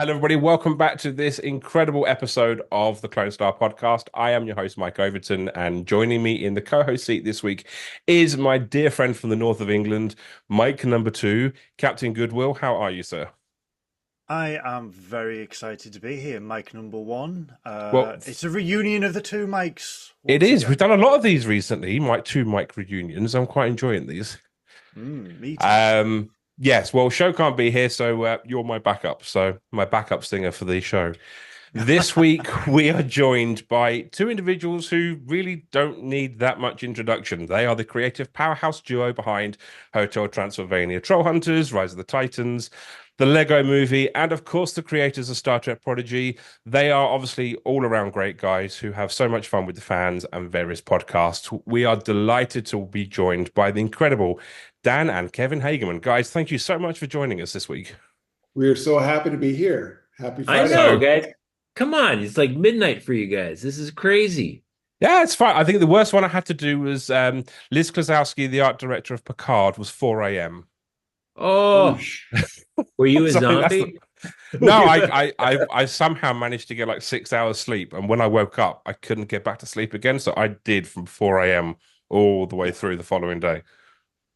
Hello, everybody. Welcome back to this incredible episode of the Clonestar podcast. I am your host, Mike Overton, and joining me in the co-host seat this week is my dear friend from the north of England, Mike number two, Captain Goodwill. How are you, sir? I am very excited to be here, Mike number one. Well, It's a reunion of the two Mikes it once is. We've again. done a lot of these recently, Mike reunions. I'm quite enjoying these. Me too. Yes, well, Show can't be here, so you're my backup. So my backup singer for the show. This week, we are joined by two individuals who really don't need that much introduction. They are the creative powerhouse duo behind Hotel Transylvania, Troll Hunters, Rise of the Titans, the Lego Movie, and of course, the creators of Star Trek Prodigy. They are obviously all around great guys who have so much fun with the fans and various podcasts. We are delighted to be joined by the incredible Dan and Kevin Hageman. Guys, thank you so much for joining us this week. We are so happy to be here. Happy I Friday. know, guys. Come on, it's like midnight for you guys. This is crazy. Yeah, it's fine. I think the worst one I had to do was Liz Klosowski, the art director of Picard, was 4 a.m. Oh, were you a zombie? No, I somehow managed to get like 6 hours sleep, and when I woke up, I couldn't get back to sleep again. So I did from 4 a.m. all the way through the following day.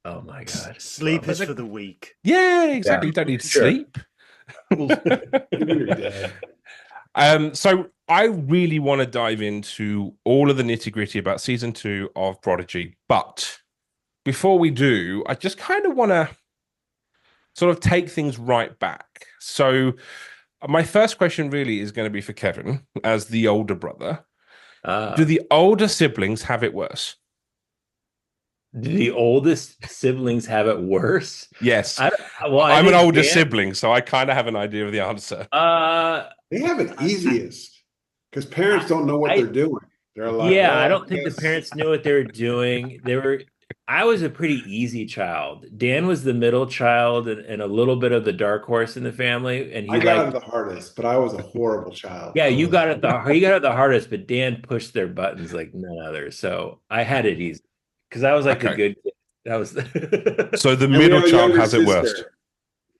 Oh my God. Sleep is for the weak. Yeah, exactly. Yeah, You don't need to sure. sleep. So I really want to dive into all of the nitty-gritty about season 2 of Prodigy, but before we do, I just kind of want to sort of take things right back. So my first question really is going to be for Kevin as the older brother. Do the older siblings have it worse? Do the oldest siblings have it worse? Yes. I'm an older sibling, so I kind of have an idea of the answer. They have it easiest because parents don't know what they're doing. They're like, yeah, well, I don't think the parents knew what they were doing. I was a pretty easy child. Dan was the middle child and a little bit of the dark horse in the family. And I got it the hardest, but I was a horrible child. Yeah, you got it the hardest, but Dan pushed their buttons like none other. So I had it easy because I was like the good kid. That was so the middle child has it sister. worst.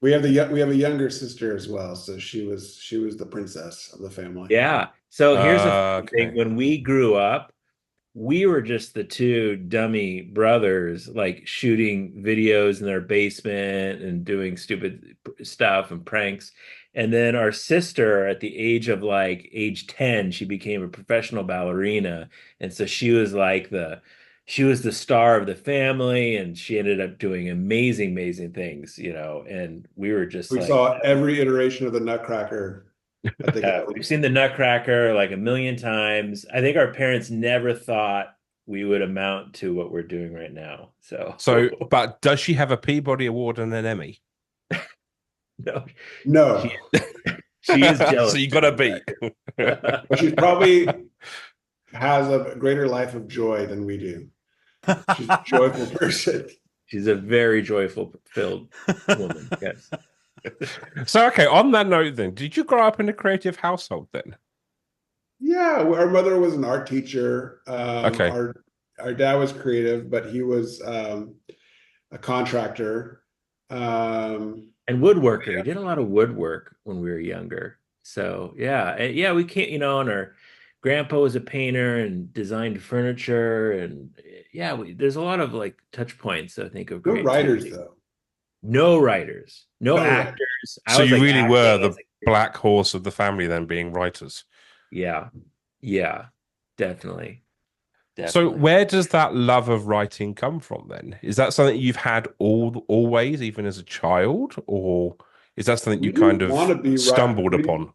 We have a younger sister as well, so she was the princess of the family. Yeah. So here's the thing: when we grew up, we were just the two dummy brothers, like shooting videos in their basement and doing stupid stuff and pranks. And then our sister, at the age 10, she became a professional ballerina. And so she was the star of the family, and she ended up doing amazing things, and we were just we saw every iteration of the Nutcracker. We've seen the Nutcracker like a million times. I think our parents never thought we would amount to what we're doing right now. So, but does she have a Peabody Award and an Emmy? No. She is jealous. So you got to beat. But she probably has a greater life of joy than we do. She's a joyful person. She's a very joyful filled woman. Yes. So, okay, on that note then, did you grow up in a creative household then? Yeah, our mother was an art teacher. Okay. Our dad was creative, but he was a contractor. And woodworker. We did a lot of woodwork when we were younger. So, yeah, we can't, and our grandpa was a painter and designed furniture. And there's a lot of like touch points, I think, of no creativity. writers, though. No writers, no actors. So you really were the black horse of the family then, being writers. Yeah, definitely. So where does that love of writing come from then? Is that something you've had always, even as a child, or is that something you kind of stumbled upon?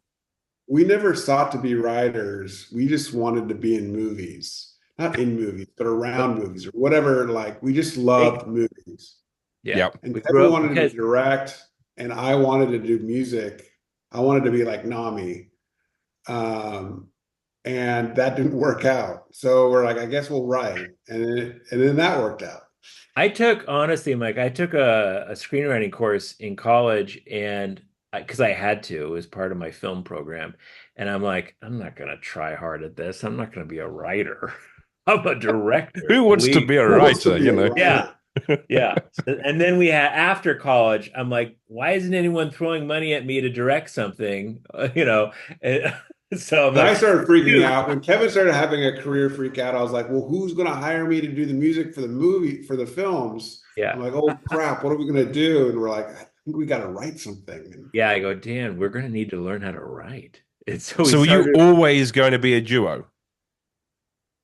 We never sought to be writers. We just wanted to be in movies, not in movies, but around movies or whatever. Like, we just loved movies. Yeah. Yep. And Kevin wanted to direct, and I wanted to do music. I wanted to be like Nami. And that didn't work out. So we're like, I guess we'll write. And then that worked out. Honestly, Mike, I took a screenwriting course in college, and because I had to, it was part of my film program. And I'm like, I'm not going to try hard at this. I'm not going to be a writer. I'm a director. Who wants to be a writer, Yeah. Yeah. And then we had after college, I'm like, why isn't anyone throwing money at me to direct something? And so I'm And I like, started freaking dude. out when Kevin started having a career freak out. I was like, well, who's going to hire me to do the music for the movie, for the films? Yeah. I'm like, oh crap, what are we going to do? And we're like, I think we got to write something. And Yeah, I go, Dan, we're going to need to learn how to write. And so we So are you started. always going to be a duo?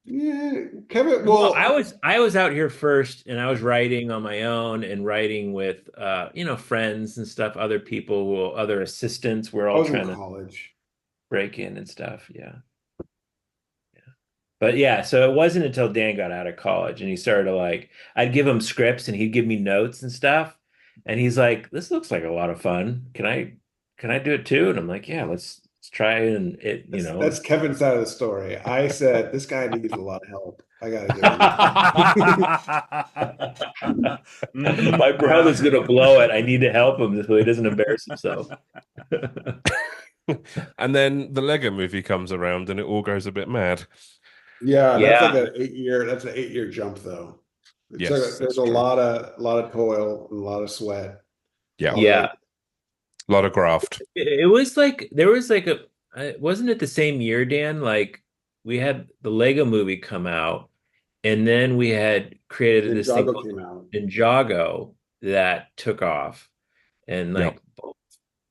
yeah, Kevin, Well, well, I was out here first, and I was writing on my own and writing with friends and stuff, other people other assistants. We're I all was in trying to college. break in and stuff. Yeah. But yeah, so it wasn't until Dan got out of college and he started to like, I'd give him scripts and he'd give me notes and stuff. And he's like, this looks like a lot of fun. Can I do it too? And I'm like, yeah, let's try it. And That's Kevin's side of the story. I said, this guy needs a lot of help. I got to give him. my brother's gonna blow it. I need to help him so he doesn't embarrass himself. And then the Lego movie comes around and it all goes a bit mad. Yeah, Yeah. that's like that's an 8-year jump though. Yes, There's that's a true. lot of toil and a lot of sweat. Yeah. Yeah. A lot of graft. It was like there was like wasn't it the same year, Dan? Like we had the Lego movie come out, and then we had created this thing Ninjago called came out. Ninjago that took off, and like Yep. both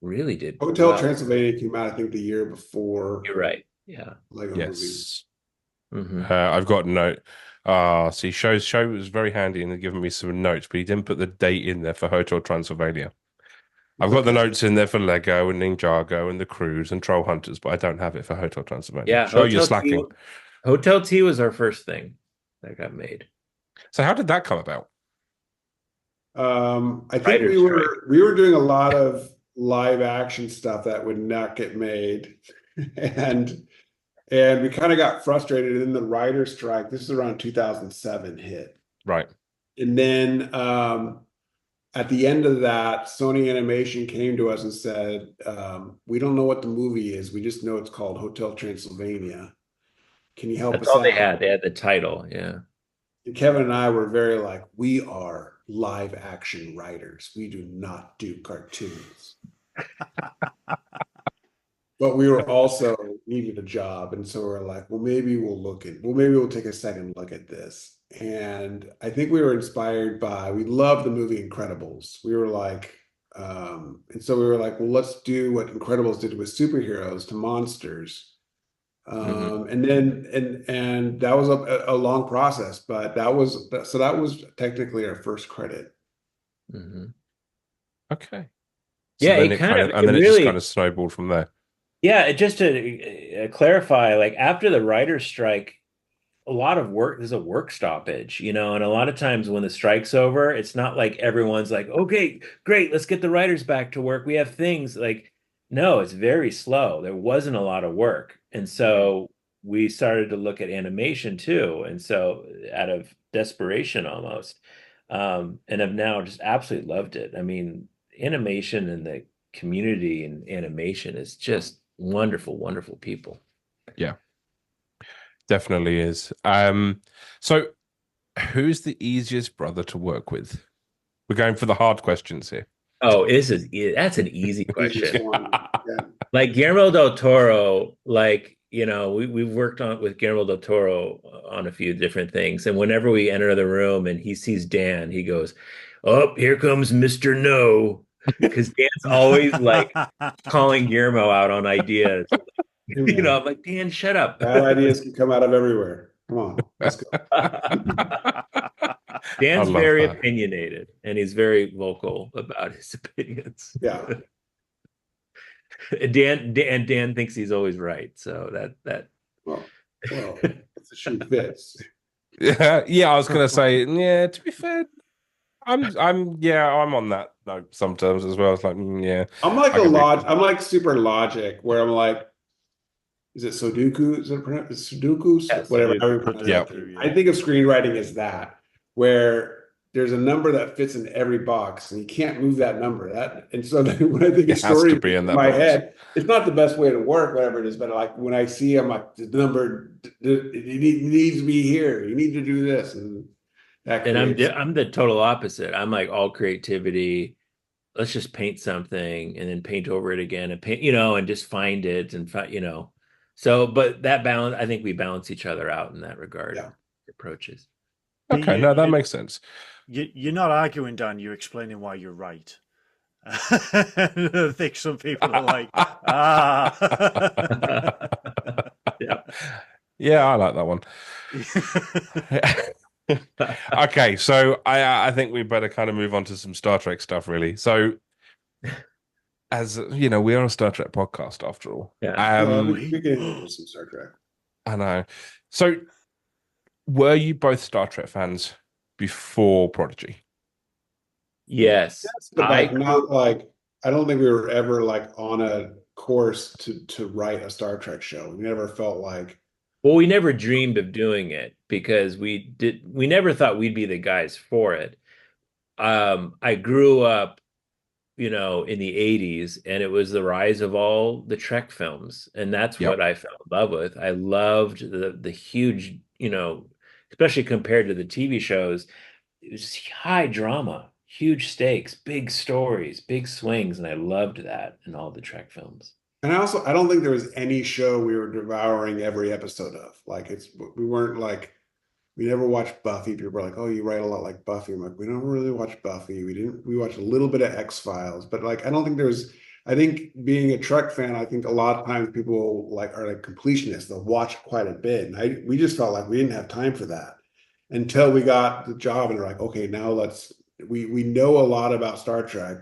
really did Hotel well. Transylvania came out, I think, the year before You're right. Yeah. Lego movie. Yes. Mhm. I've got a note. See, show was very handy and giving me some notes, but he didn't put the date in there for Hotel Transylvania. I've got the notes in there for Lego and Ninjago and the Cruise and Troll Hunters, but I don't have it for Hotel Transylvania. Yeah. Show you're slacking. Hotel T was our first thing that got made. So how did that come about? I think Writer's we were doing a lot of live action stuff that would not get made. And we kind of got frustrated. And then the writer's strike, this is around 2007 hit. Right. And then at the end of that, Sony Animation came to us and said, we don't know what the movie is. We just know it's called Hotel Transylvania. Can you help That's us all out? they had. They had the title. Yeah. And Kevin and I were very like, we are live action writers. We do not do cartoons. But we were also needed a job. And so we're like, maybe we'll take a second look at this. And I think we were inspired we loved the movie Incredibles. We were like, and so we were like, well, let's do what Incredibles did with superheroes to monsters. And that was a long process, but that was technically our first credit. Mhm. Okay. Yeah, then it kind of and then it really just kind of snowballed from there. Yeah, just to clarify, like after the writer's strike, a lot of work, there's a work stoppage, and a lot of times when the strike's over, it's not like everyone's like, okay, great, let's get the writers back to work. We have things like, no, it's very slow. There wasn't a lot of work. And so we started to look at animation too. And so out of desperation almost, and have now just absolutely loved it. I mean, animation and the community and animation is just wonderful, wonderful people. Yeah. Definitely is. So who's the easiest brother to work with? We're going for the hard questions here. Oh, that's an easy question. Yeah. Like Guillermo del Toro, we've worked with Guillermo del Toro on a few different things. And whenever we enter the room and he sees Dan, he goes, "Oh, here comes Mr. No." Because Dan's always like calling Guillermo out on ideas. I'm like, Dan, shut up. Bad ideas can come out of everywhere. Come on, let's go. Dan's very opinionated and he's very vocal about his opinions. Yeah. Dan thinks he's always right. So that well, it's a shoe fits. Yeah, I was gonna say, yeah, to be fair, I'm on that note sometimes as well. It's like, yeah. I'm like super logic where I'm like, is it Sudoku? Is it pronounced Sudoku? Yes, Whatever. Sudoku. I think of screenwriting as that, where there's a number that fits in every box, and you can't move that number. And so then when I think of story in my head, it's not the best way to work, whatever it is. But like when I see, I'm like, the number, it needs to be here. You need to do this, and That And creates. I'm the total opposite. I'm like all creativity. Let's just paint something and then paint over it again and paint, and just find it and find. So, but that balance, I think we balance each other out in that regard. Yeah. Approaches. But Okay, no, that makes sense. You're not arguing, Dan. You're explaining why you're right. I think some people are like, Yeah. Yeah, I like that one. Okay, so I think we better kind of move on to some Star Trek stuff, really. So, as you know, we are a Star Trek podcast after all. Yeah. We can do some Star Trek. I know. So, were you both Star Trek fans before Prodigy? Yes. Yes, but like not like I don't think we were ever like on a course to write a Star Trek show. We never felt like Well, we never dreamed of doing it because we never thought we'd be the guys for it. I grew up, in the 80s, and it was the rise of all the Trek films, and that's Yep. what I fell in love with. I loved the huge, especially compared to the TV shows, it was high drama, huge stakes, big stories, big swings, and I loved that in all the Trek films. and I don't think there was any show we were devouring every episode of. Like we weren't like we never watched Buffy. People were like, "Oh, you write a lot like Buffy." I'm like, we don't really watch Buffy. We watched a little bit of X-Files, but like I don't think there's I think being a Trek fan, I think a lot of times people like are like completionists. They'll watch quite a bit. And we just felt like we didn't have time for that until we got the job and they're like, okay, now we know a lot about Star Trek,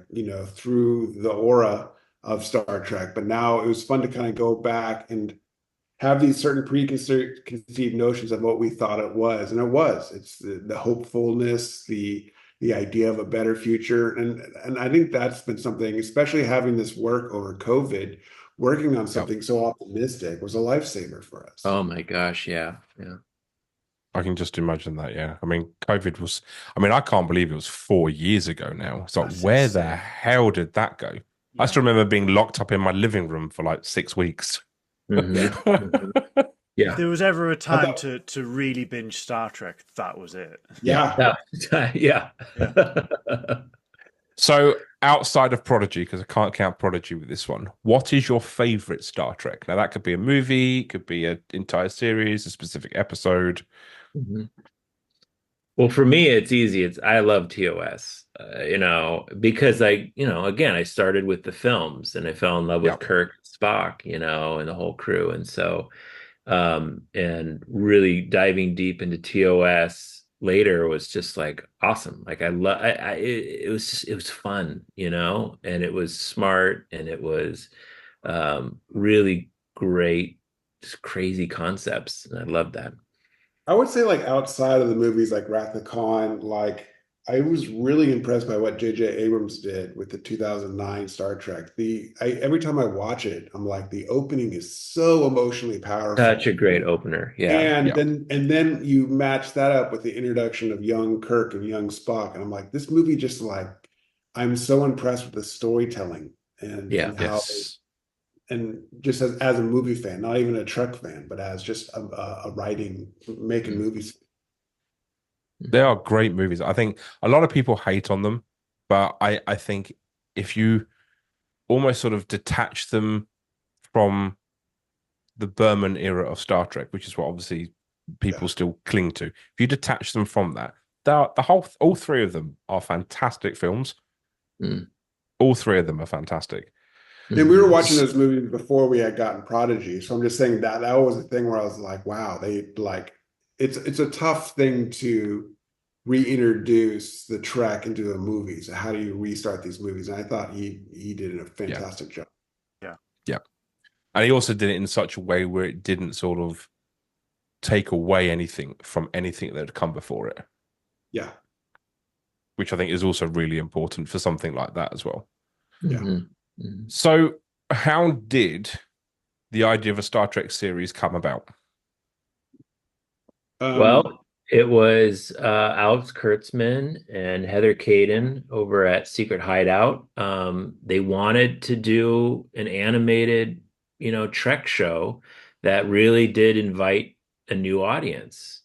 through the aura of Star Trek, but now it was fun to kind of go back and have these certain preconceived notions of what we thought it was, and it's the hopefulness, the idea of a better future, and I think that's been something, especially having this work over COVID, working on something so optimistic was a lifesaver for us. Oh my gosh, yeah. I can just imagine that. Yeah, I mean, COVID was. I mean, I can't believe it was 4 years ago now. It's like, That's where insane. the hell did that go? I Yeah. still remember being locked up in my living room for like 6 weeks. Mhm. Yeah. If there was ever a time to really binge Star Trek, that was it. Yeah. Yeah. So, outside of Prodigy, because I can't count Prodigy with this one, what is your favorite Star Trek? Now, that could be a movie, it could be an entire series, a specific episode. Mhm. Well, for me, it's easy. I love TOS, because again, I started with the films and I fell in love with Kirk and Spock, and the whole crew. And so, and really diving deep into TOS later was just like awesome. Like it was fun, and it was smart and it was, really great, just crazy concepts. And I love that. I would say like outside of the movies like Wrath of Khan, like I was really impressed by what J.J. Abrams did with the 2009 Star Trek. Every time I watch it, I'm like the opening is so emotionally powerful. Such a great opener. Yeah. And then you match that up with the introduction of young Kirk and young Spock, and I'm like, this movie just like I'm so impressed with the storytelling and how and just as a movie fan, not even a Trek fan, but as just a writing, making movies. They are great movies. I think a lot of people hate on them, but I think if you almost sort of detach them from the Berman era of Star Trek, which is what obviously people still cling to, if you detach them from that, all three of them are fantastic films. All three of them are fantastic. And we were watching those movies before we had gotten Prodigy, so I'm just saying that was a thing where I was like, wow, they like it's a tough thing to reintroduce the Trek into the movies. How do you restart these movies? And I thought he did a fantastic job. Yeah. And he also did it in such a way where it didn't sort of take away anything from anything that had come before it. Yeah. Which I think is also really important for something like that as well. Yeah. Mm-hmm. So how did the idea of a Star Trek series come about? Well, it was Alex Kurtzman and Heather Caden over at Secret Hideout. They wanted to do an animated, Trek show that really did invite a new audience.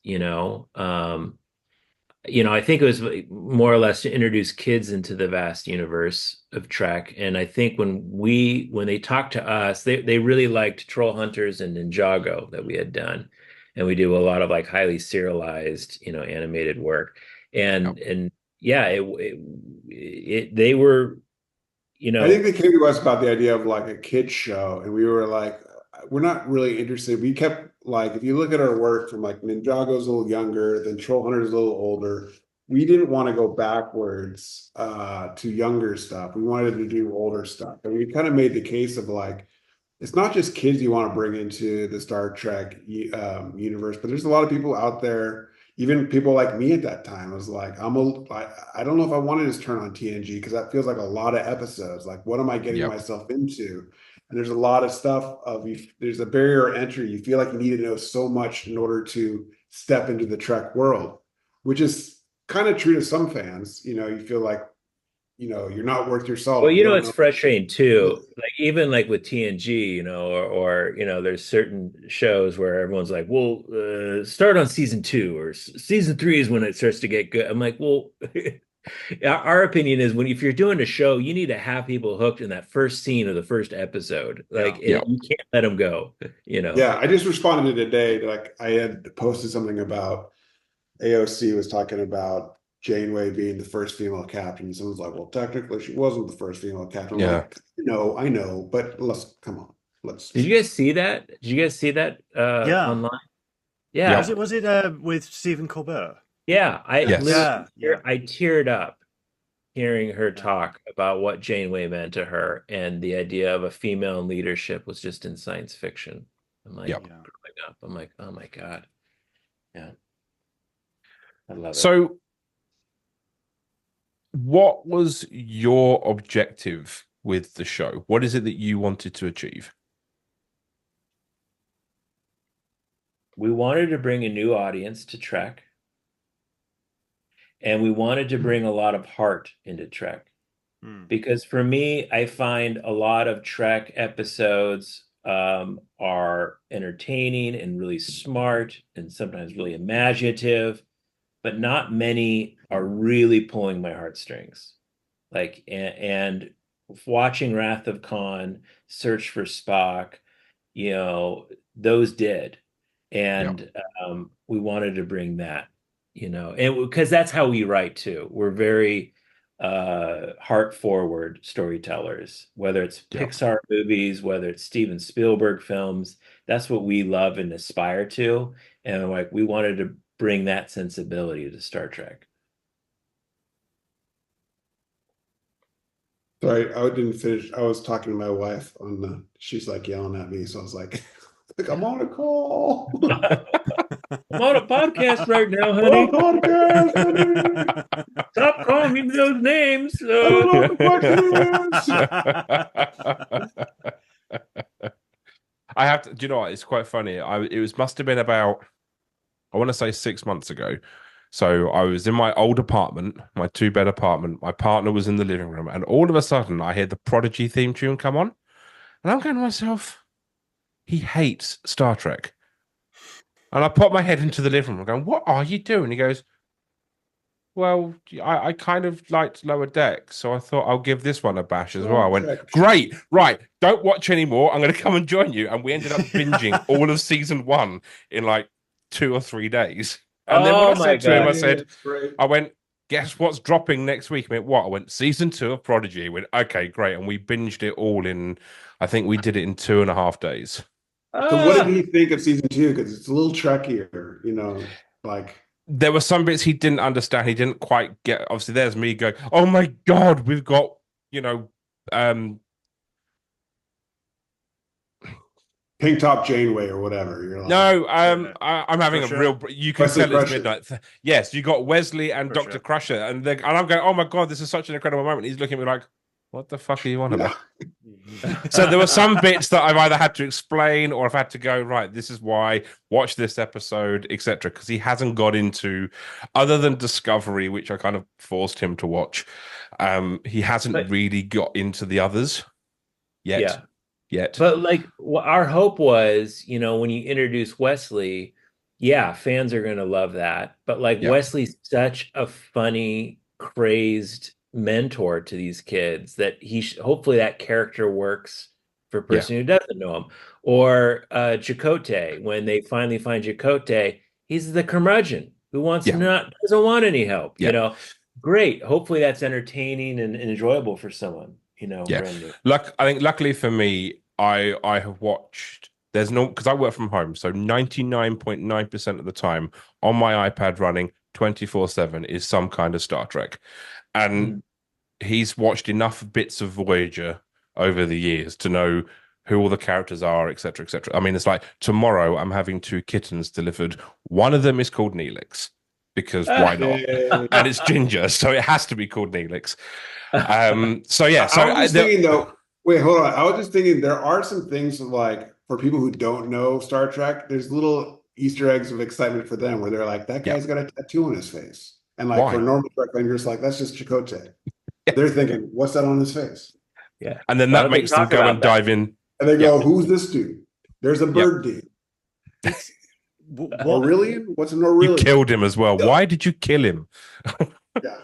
I think it was more or less to introduce kids into the vast universe of Trek. And I think when they talked to us, they really liked Troll Hunters and Ninjago that we had done. And we do a lot of like highly serialized, animated work. Yep. And yeah, they were, I think they came to us about the idea of like a kid show, and we were like, we're not really interested. We kept like, if you look at our work from like Ninjago's a little younger, then Troll Hunter's a little older. We didn't want to go backwards to younger stuff. We wanted to do older stuff, and we kind of made the case of like, it's not just kids you want to bring into the Star Trek universe, but there's a lot of people out there, even people like me at that time. I was like, I don't know if I want to just turn on TNG because that feels like a lot of episodes. Like, what am I getting Yep. myself into? And there's a lot of stuff there's a barrier to entry. You feel like you need to know so much in order to step into the Trek world, which is kind of true to some fans. You feel like, you're not worth your salt. Well, You don't it's know. frustrating too. Like even like with TNG, or there's certain shows where everyone's like, "Well, start on season 2 or season 3 is when it starts to get good." I'm like, "Well, our opinion is if you're doing a show, you need to have people hooked in that first scene of the first episode. Like Yeah. you can't let them go. Yeah, I just responded today. Like I had posted something about AOC was talking about Janeway being the first female captain. Someone's like, well, technically she wasn't the first female captain. I'm Yeah. like, I know, but let's come on. Did you guys see that? Did you guys see that Yeah. online? Yeah. Was it with Stephen Colbert? Yeah. I teared up hearing her talk about what Janeway meant to her, and the idea of a female in leadership was just in science fiction. I'm like, Yep. growing up, I'm like, oh my God. Yeah. I love it. So, what was your objective with the show? What is it that you wanted to achieve? We wanted to bring a new audience to Trek, and we wanted to bring a lot of heart into Trek. Because for me, I find a lot of Trek episodes are entertaining and really smart and sometimes really imaginative, but not many are really pulling my heartstrings. Like, and watching Wrath of Khan, Search for Spock, those did. And we wanted to bring that, and because that's how we write too. We're very heart forward storytellers, whether it's Pixar movies, whether it's Steven Spielberg films. That's what we love and aspire to, and like we wanted to bring that sensibility to Star Trek. Sorry, I didn't finish. I was talking to my wife she's like yelling at me, so I was like, I'm on a call. I'm on a podcast right now, honey. Stop calling me those names. I have to. Do you know what? It's quite funny. Must have been about, I want to say 6 months ago. So I was in my old apartment, my 2-bed apartment. My partner was in the living room, and all of a sudden, I hear the Prodigy theme tune come on, and I'm going to myself, he hates Star Trek. And I pop my head into the living room, going, "What are you doing?" He goes, "Well, I kind of liked Lower Deck, so I thought I'll give this one a bash as well." I went, "Great, right, don't watch anymore. I'm going to come and join you." And we ended up binging all of season 1 in like 2 or 3 days. And then when I said to him, I went, "Guess what's dropping next week?" He went, "What?" I went, "Season 2 of Prodigy." He went, "Okay, great." And we binged it all I think we did it in 2.5 days. So what did he think of season 2? Because it's a little trickier, like there were some bits he didn't understand. He didn't quite get. Obviously, there's me going, "Oh my God, we've got, Pink Top Janeway or whatever." You're like, no, I'm having Crusher. a real. You can Wesley tell it's Crusher. midnight. Yes, you got Wesley and Crusher. Dr. Crusher, and I'm going, "Oh my God, this is such an incredible moment." He's looking at me like, "What the fuck are you on about?" So there were some bits that I've either had to explain or I've had to go, right, this is why, watch this episode, etc. Because he hasn't got into, other than Discovery, which I kind of forced him to watch, he hasn't really got into the others yet. But like our hope was, when you introduce Wesley, yeah, fans are gonna love that. But like Yeah, Wesley's such a funny, crazed mentor to these kids that hopefully that character works for a yeah, person who doesn't know him. Or Chakotay, when they finally find Chakotay, he's the curmudgeon who wants yeah, not doesn't want any help, yeah. Great. Hopefully that's entertaining and enjoyable for someone, Yeah. brand new. I think luckily for me, I have watched there's no because I work from home, so 99.9% of the time on my iPad running 24/7 is some kind of Star Trek. And Mm. he's watched enough bits of Voyager over the years to know who all the characters are, etc., etc. I mean, it's like tomorrow I'm having two kittens delivered. One of them is called Neelix because why not? And it's Ginger, so it has to be called Neelix. So yeah, I was just thinking though, wait, hold on. I was just thinking there are some things like for people who don't know Star Trek, there's little Easter eggs of excitement for them where they're like, that yeah, guy's got a tattoo on his face. And like for why? normal Trek fans, you're just like, that's just Chakotay. Yeah. They're thinking, what's that on his face? Yeah. And then Why that don't they makes them talk go about and that? dive in. And they Yeah, go, who's this dude? There's a yeah. bird dude. It's what Aurelian? What's an You Aurelian? killed him as well. Why did you kill him? Yeah.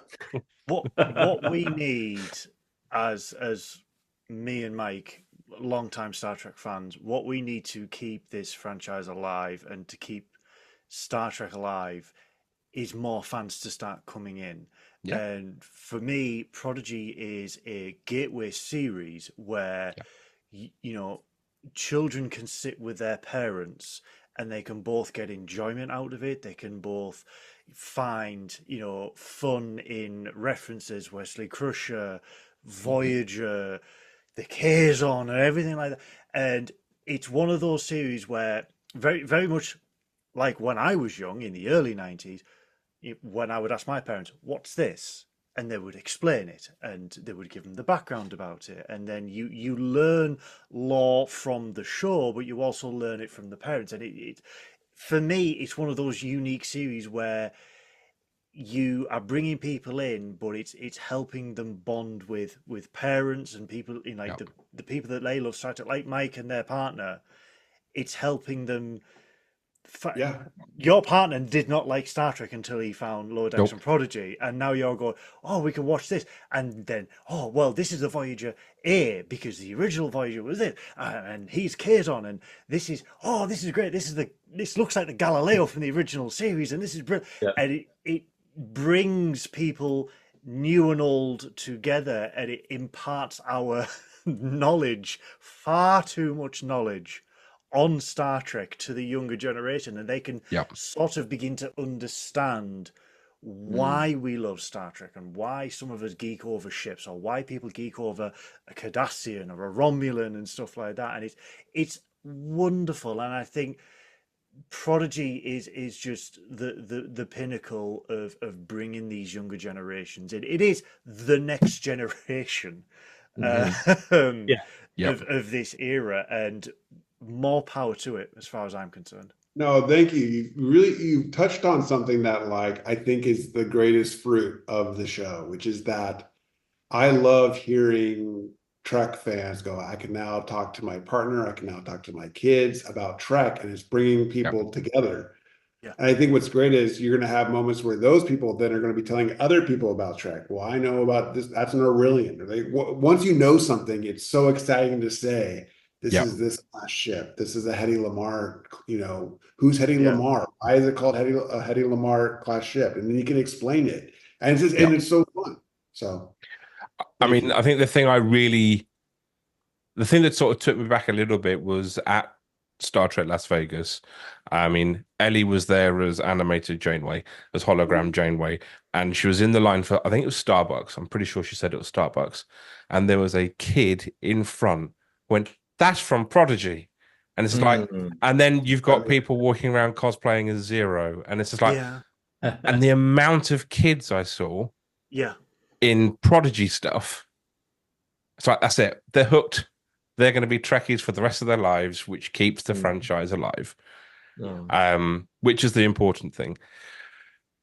what we need as me and Mike, longtime Star Trek fans, what we need to keep this franchise alive and to keep Star Trek alive is more fans to start coming in. Yeah. And for me, Prodigy is a gateway series where children can sit with their parents and they can both get enjoyment out of it. They can both find, fun in references, Wesley Crusher, Voyager, the Kazon, and everything like that. And it's one of those series where very, very much like when I was young in the early 90s, when I would ask my parents, "What's this?" and they would explain it and they would give them the background about it, and then you learn lore from the show, but you also learn it from the parents. And it for me, it's one of those unique series where you are bringing people in, but it's helping them bond with parents and people in like Yeah. the people that they love, such like Mike and their partner. It's helping them. Yeah. Your partner did not like Star Trek until he found Lower Decks Nope. and Prodigy, and now you're going, oh, we can watch this, and then, oh, well, this is the Voyager A because the original Voyager was it, and he's Kazon, and this is great. This looks like the Galileo from the original series, and this is brilliant, Yeah. and it brings people new and old together, and it imparts our knowledge, far too much knowledge on Star Trek to the younger generation, and they can Yeah. sort of begin to understand why we love Star Trek and why some of us geek over ships or why people geek over a Cardassian or a Romulan and stuff like that. And it's wonderful, and I think Prodigy is just the pinnacle of bringing these younger generations in. It is the next generation Yeah. of this era, and more power to it as far as I'm concerned. No, thank you. You touched on something that like I think is the greatest fruit of the show, which is that I love hearing Trek fans go, I can now talk to my partner, I can now talk to my kids about Trek, and it's bringing people together. Yeah. And I think what's great is you're going to have moments where those people then are going to be telling other people about Trek. Well, I know about this. That's an Aurelian. Once you know something, it's so exciting to say, this is this class ship. This is a Hedy Lamarr. Who's Hedy Lamarr? Why is it called a Hedy Lamarr class ship? And then you can explain it, and it's so fun. So, I mean, I think the thing that sort of took me back a little bit was at Star Trek Las Vegas. I mean, Ellie was there as animated Janeway, as hologram Janeway, and she was in the line for, I think it was Starbucks. I'm pretty sure she said it was Starbucks. And there was a kid in front went, that's from Prodigy. And it's like, and then you've got people walking around cosplaying as Zero. And it's just like, and the amount of kids I saw in Prodigy stuff, it's like, that's it. They're hooked. They're going to be Trekkies for the rest of their lives, which keeps the franchise alive, which is the important thing.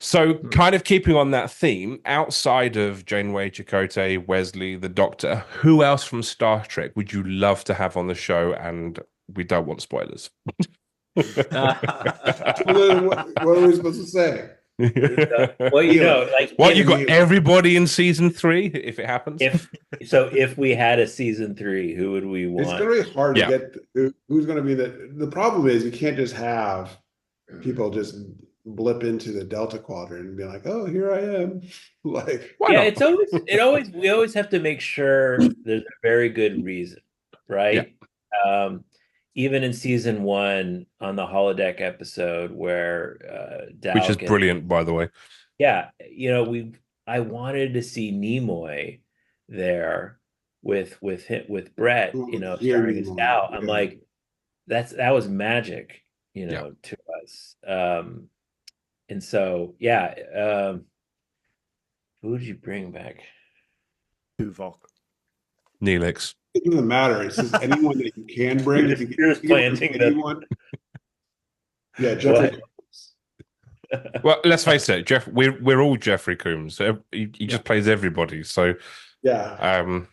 So kind of keeping on that theme, outside of Janeway, Chakotay, Wesley, the Doctor, who else from Star Trek would you love to have on the show? And we don't want spoilers. Well, then what are we supposed to say? Well, you Neil, know, like What, you got Neil. everybody in season 3 if it happens? if we had a season 3, who would we It's want? going to be hard to Yeah. get who's going to be the problem is you can't just have people just blip into the Delta Quadrant and be like, oh, here I am. Like, Why Yeah, not? we always have to make sure there's a very good reason, Yeah. right? Um, Even in season 1 on the holodeck episode where Which Dal is gets, brilliant, by the way. yeah, I wanted to see Nimoy there with Brett, here starring as anymore. Dal. I'm Yeah. like, that was magic, Yeah. to us. And so, yeah, who would you bring back? Tuvok. Neelix. It doesn't matter. It's just anyone that you can bring. If you You're just can bring planting anyone, yeah, Jeffrey. What? Well, let's face it, Jeff. We're all Jeffrey Combs. So he just plays everybody. So, Yeah.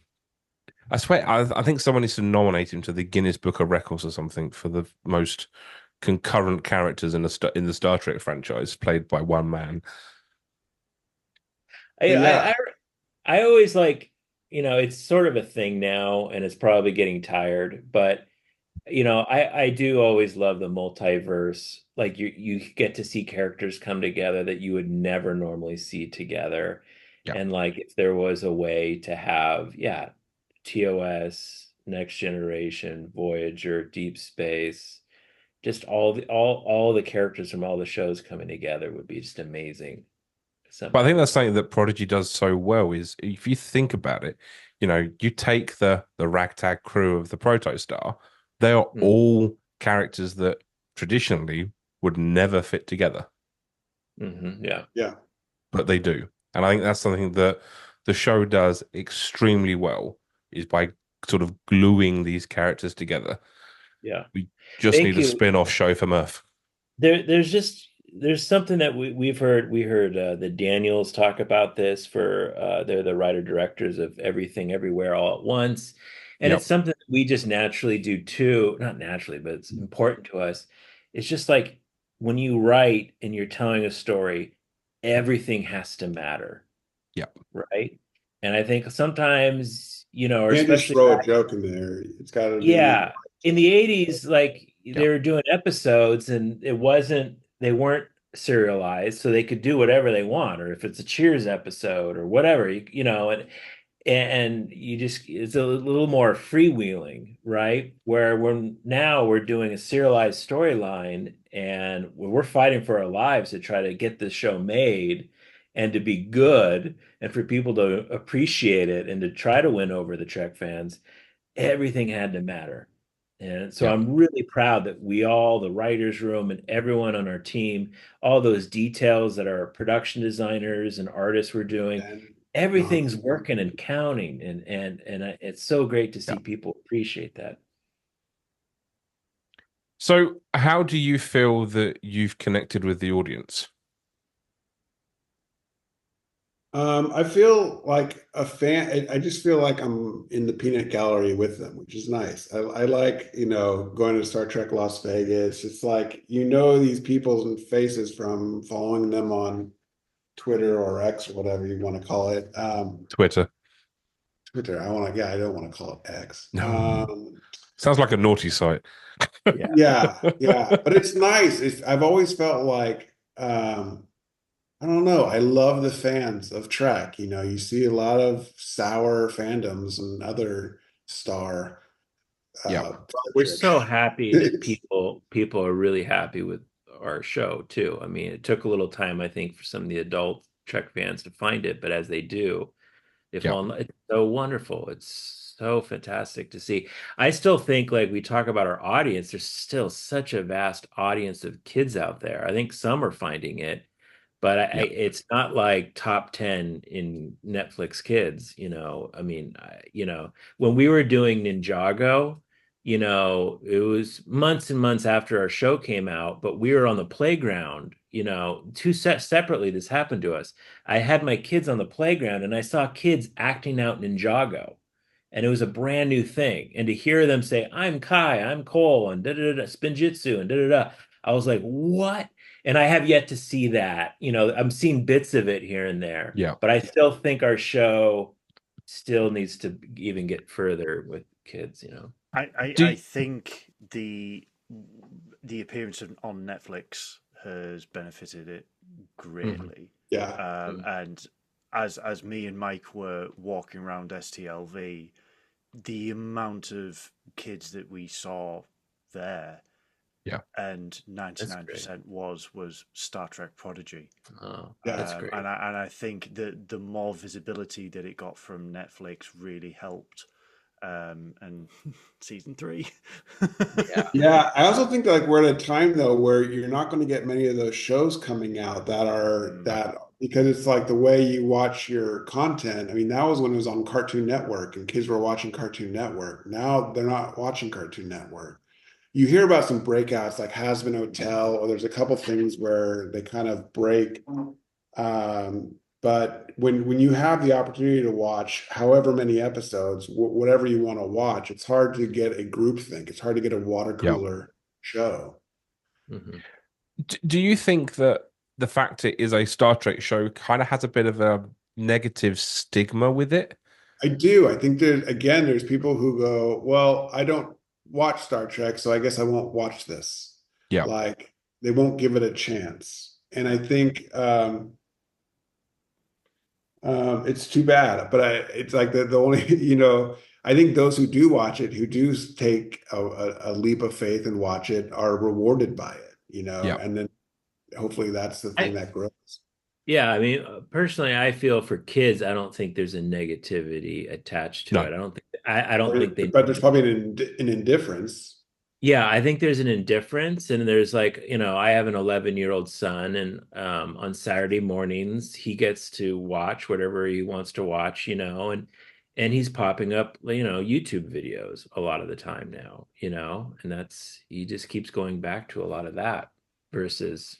I swear, I think someone needs to nominate him to the Guinness Book of Records or something for the most concurrent characters in the Star Trek franchise played by one man. Yeah. I always like, it's sort of a thing now, and it's probably getting tired, but I do always love the multiverse. Like you get to see characters come together that you would never normally see together. Yeah. And like if there was a way to have, TOS, Next Generation, Voyager, Deep Space, just all the characters from all the shows coming together would be just amazing. But I think Somehow. that's something that Prodigy does so well is if you think about it, you take the ragtag crew of the Protostar, they are all characters that traditionally would never fit together. Yeah. Yeah. But they do. And I think that's something that the show does extremely well is by sort of gluing these characters together. Yeah. We just Thank need a you. spin-off show for Murph. There's something that we heard the Daniels talk about this for they're the writer directors of Everything Everywhere All at Once, and Yep. it's something that we just naturally do too, not naturally, but it's important to us. It's just like when you write and you're telling a story, everything has to matter. Yep. Right. And I think sometimes, or Can't just especially throw a joke in there. It's got to be. yeah, in the 80s, like they Yep. were doing episodes and they weren't serialized, so they could do whatever they want, or if it's a Cheers episode or whatever, and you just it's a little more freewheeling, right? Where we're doing a serialized storyline and we're fighting for our lives to try to get this show made and to be good and for people to appreciate it and to try to win over the Trek fans. Everything had to matter. And so Yep. I'm really proud that we all, the writers' room and everyone on our team, all those details that our production designers and artists were doing, everything's working and counting. And it's so great to see people appreciate that. So how do you feel that you've connected with the audience? I feel like a fan. I just feel like I'm in the peanut gallery with them, which is nice. I like, going to Star Trek Las Vegas. It's like, these people's faces from following them on Twitter or X or whatever you want to call it. Twitter. Twitter. I don't want to call it X. No. Sounds like a naughty site. Yeah. But it's nice. I've always felt like, I don't know. I love the fans of Trek. You see a lot of sour fandoms and other Star. We're so happy that people are really happy with our show too. I mean, it took a little time, I think, for some of the adult Trek fans to find it, but as they do, they fall in love. It's so wonderful. It's so fantastic to see. I still think, like we talk about our audience, there's still such a vast audience of kids out there. I think some are finding it, but it's not like top 10 in Netflix kids, I mean, when we were doing Ninjago, it was months and months after our show came out, but we were on the playground, separately, this happened to us. I had my kids on the playground and I saw kids acting out Ninjago, and it was a brand new thing. And to hear them say, "I'm Kai, I'm Cole, and da da da, Spinjitzu, and da da da," I was like, "What?" And I have yet to see that. I'm seeing bits of it here and there. Yeah. But I still think our show still needs to even get further with kids. I think the appearance on Netflix has benefited it greatly. Yeah. And as me and Mike were walking around STLV, the amount of kids that we saw there, and 99% was Star Trek Prodigy. Oh, that's great. And I think that the more visibility that it got from Netflix really helped. And season 3. Yeah. I also think that, like, we're at a time though where you're not going to get many of those shows coming out that because it's like the way you watch your content. I mean, that was when it was on Cartoon Network and kids were watching Cartoon Network. Now they're not watching Cartoon Network. You hear about some breakouts like Has Been Hotel, or there's a couple things where they kind of break. But when you have the opportunity to watch however many episodes, whatever you want to watch, it's hard to get a group think. It's hard to get a water cooler show. Mm-hmm. Do you think that the fact it is a Star Trek show kind of has a bit of a negative stigma with it? I do. I think there's people who go, well, I don't watch Star Trek, so I guess I won't watch this. Yeah. Like they won't give it a chance. And I think it's too bad. But it's like the only, I think those who do watch it, who do take a leap of faith and watch it, are rewarded by it, and then hopefully that's the thing that grows. Yeah, I mean, personally, I feel for kids, I don't think there's a negativity attached to it. I don't think but there's probably an indifference. Yeah, I think there's an indifference, and there's like, I have an 11-year-old son, and on Saturday mornings he gets to watch whatever he wants to watch, and he's popping up, YouTube videos a lot of the time now, and he just keeps going back to a lot of that versus,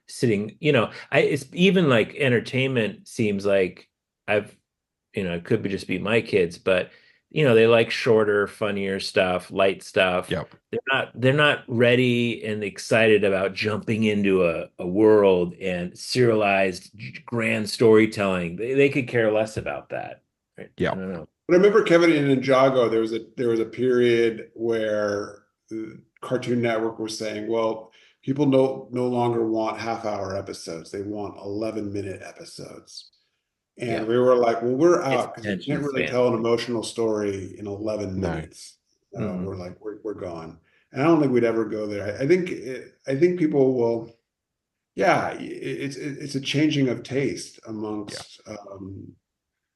sitting, it's even like entertainment seems like it could just be my kids, but they like shorter, funnier stuff, light stuff. Yep. They're not ready and excited about jumping into a world and serialized grand storytelling. They could care less about that. Right? Yeah. I don't know. But I remember Kevin in Ninjago, there was a period where Cartoon Network was saying, well, people no longer want half-hour episodes. They want 11-minute episodes. And we were like, well, we're out because you can't really tell an emotional story in 11 minutes. We're like, we're gone. And I don't think we'd ever go there. I think people will, it's a changing of taste amongst, and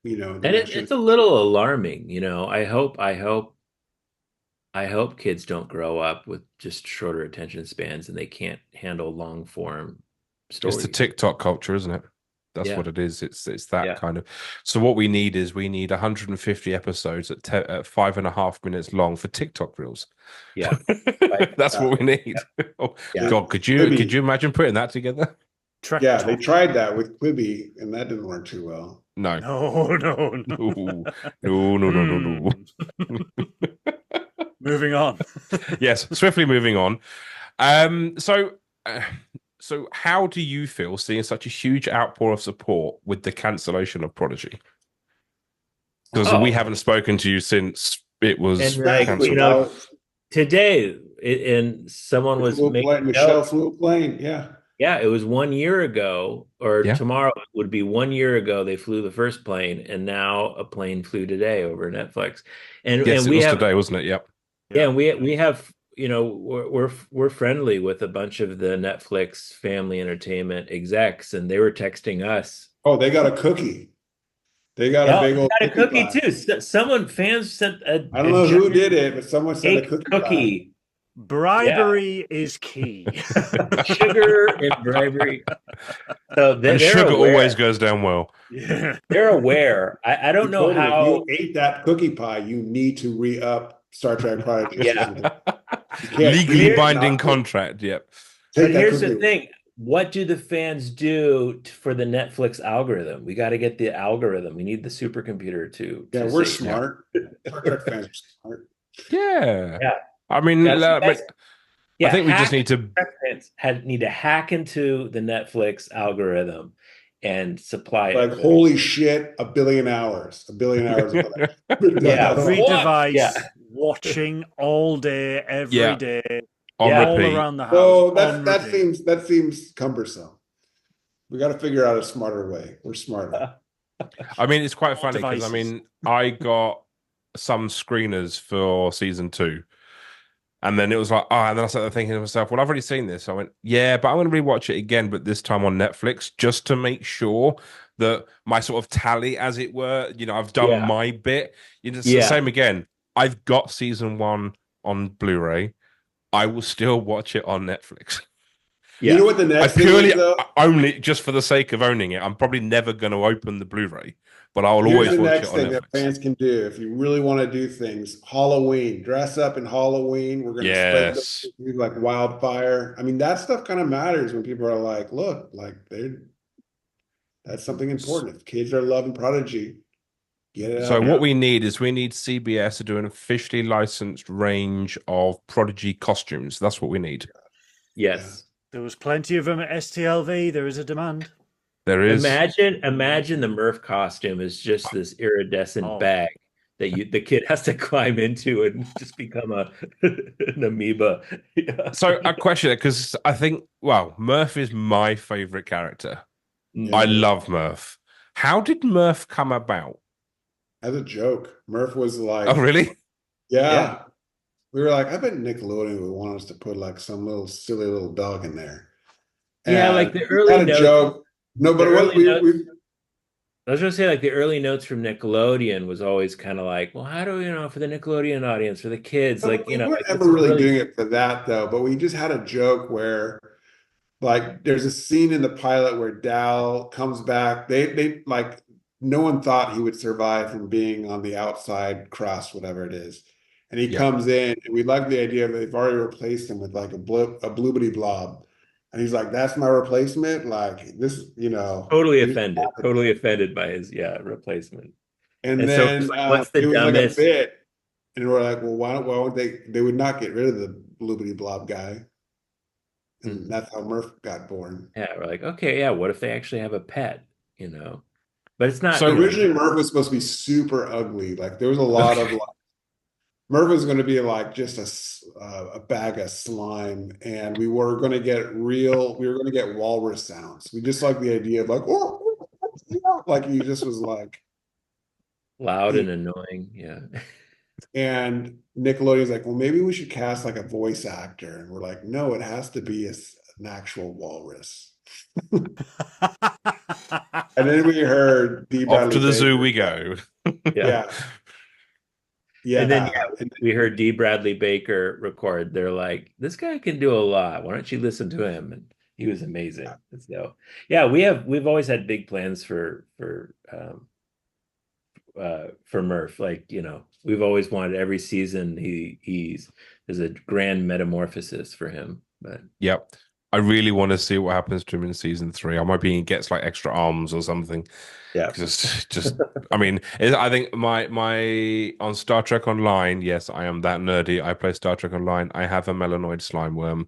it's a little alarming. I hope kids don't grow up with just shorter attention spans and they can't handle long form stories. It's the TikTok culture, isn't it? That's what it is. It's that kind of. So what we need 150 episodes at 5.5 minutes long for TikTok reels. Yeah, that's what we need. Oh, God, could you imagine putting that together? They tried that with Quibi, and that didn't work too well. No. No. Moving on. Yes, swiftly moving on. So how do you feel seeing such a huge outpour of support with the cancellation of Prodigy? Because we haven't spoken to you since it was cancelled. Today, and someone was making Michelle flew a plane. Yeah, it was 1 year ago, or tomorrow would be 1 year ago. They flew the first plane, and now a plane flew today over Netflix. And it was today, wasn't it? Yep. Yeah, and we have. We're friendly with a bunch of the Netflix family entertainment execs, and they were texting us. Oh, they got a cookie. They got a big old cookie too. Fans sent a. I don't know who did it, but someone sent a cookie. Bribery is key. Sugar and bribery. So sugar always goes down well. Yeah, they're aware. I don't know how. If you ate that cookie pie, you need to re-up Star Trek Prodigy. Legally binding contract. Yep. But here's the thing. what do the fans do for the Netflix algorithm? We got to get the algorithm. We need the supercomputer Yeah, to we're say, smart. Star Trek fans are smart. Yeah. yeah, I mean, yeah. So you but guys, I yeah, think we just need to. need to hack into the Netflix algorithm and supply Like, it. holy shit, a billion hours of Yeah, Every what? Yeah, device watching all day, every Yeah, day, on yeah, all repeat. around the house No, on repeat. that seems cumbersome. We got to figure out a smarter way. We're smarter. I mean, it's quite More funny because devices. I got some screeners for season 2. And then it was like, oh, and then I started thinking to myself, well, I've already seen this. So I went, yeah, but I'm going to rewatch it again, but this time on Netflix, just to make sure that my sort of tally, as it were, I've done yeah, my bit. It's the yeah, same again. I've got season 1 on Blu-ray. I will still watch it on Netflix. You know yeah. what the I next thing purely is, though? only just for the sake of owning it. I'm probably never going to open the Blu-ray, but I will Here's always the watch it next on thing that Netflix. fans can do if you really want to do things. Halloween, dress up in Halloween. We're going to spread Yes. the news like wildfire. I mean, that stuff kind of matters when people are like, look, like that's something important. If kids are loving Prodigy, get it So out what there. we need is CBS to do an officially licensed range of Prodigy costumes. That's what we need. Yeah. Yes. There was plenty of them at STLV. There is a demand. There is. Imagine the Murph costume is just this iridescent Oh, bag that the kid has to climb into and just become an amoeba. Yeah. So I question it because I think, well, Murph is my favorite character. Yeah, I Mm. it is. love Murph. How did Murph come about? As a joke, Murph was Oh, like, really? Yeah. yeah. We were like, I bet Nickelodeon would want us to put like some little silly little dog in there. Yeah, like And the we early had a notes, joke. No, the but what early notes. we I was gonna say like the early notes from Nickelodeon was always kind of like, well, how do for the Nickelodeon audience, for the kids, like, we weren't like this ever is really really doing it for that though. But we just had a joke where like there's a scene in the pilot where Dal comes back. They like no one thought he would survive from being on the outside crust, whatever it is. And he Yeah. comes in, and we like the idea that they've already replaced him with like a bloobity blob. And he's like, "That's my replacement." Like this, totally offended by his replacement. And And so then it's like, what's the it was like a dumbest? bit, and we're like, "Well, why won't they? They would not get rid of the bloobity blob guy." And Mhm. that's how Murph got born. Yeah, we're like, okay, yeah, what if they actually have a pet, But it's not, So, Originally, Murph was supposed to be super ugly. Like there was a lot of okay. like Murph was going to be like just a bag of slime, and we were going to get real. We were going to get walrus sounds. We just like the idea of like, oh, like he just was like, loud he, and annoying. Yeah. and Nickelodeon's like, well, maybe we should cast like a voice actor, and we're like, no, it has to be an actual walrus. And then we heard D. Off to Bradley the zoo Baker. we go. Yeah. Yeah, And then yeah. And we heard D. Bradley Baker record. They're like, this guy can do a lot. Why don't you listen to him? And he was amazing. So yeah, we've always had big plans for Murph. Like, we've always wanted every season there's a grand metamorphosis for him. But Yep. I really want to see what happens to him in season 3. I'm hoping he gets like extra arms or something. yeah. Just I mean, I think my on Star Trek Online, yes, I am that nerdy. I play Star Trek Online. I have a melanoid slime worm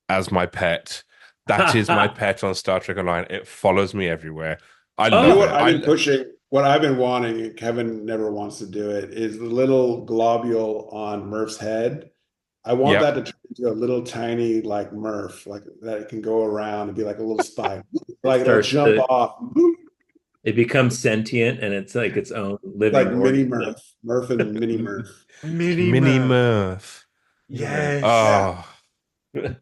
as my pet. That is my pet on Star Trek Online. It follows me everywhere. I you know love what it. I've been pushing, what I've been wanting, and Kevin never wants to do it, is the little globule on Murph's head. I want that Yep. to turn into a little tiny like Murph, like that it can go around and be like a little spy. Like it'll Starts jump to off it becomes sentient and it's like its own like living mini organism. Murph, Murph and mini Murph. Mini Mini Murph. Murph. Yes. Yeah. Oh.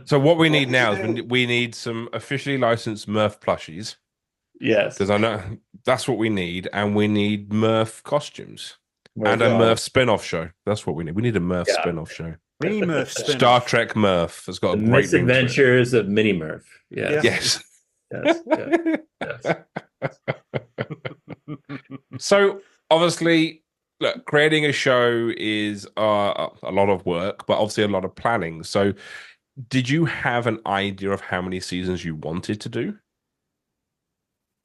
So what we Well, need now is we need some officially licensed Murph plushies Yes. because I know that's what we need, and we need Murph costumes and a yeah. Murph spin-off show. That's what we need. We need a Murph Yeah. spin-off show. Mini Murph Star spin-off. Trek Murph has got The a great ring to it. misadventures of Mini Murph. Yes. Yes. Yes. Yes. So obviously, look, creating a show is a lot of work, but obviously a lot of planning. So did you have an idea of how many seasons you wanted to do?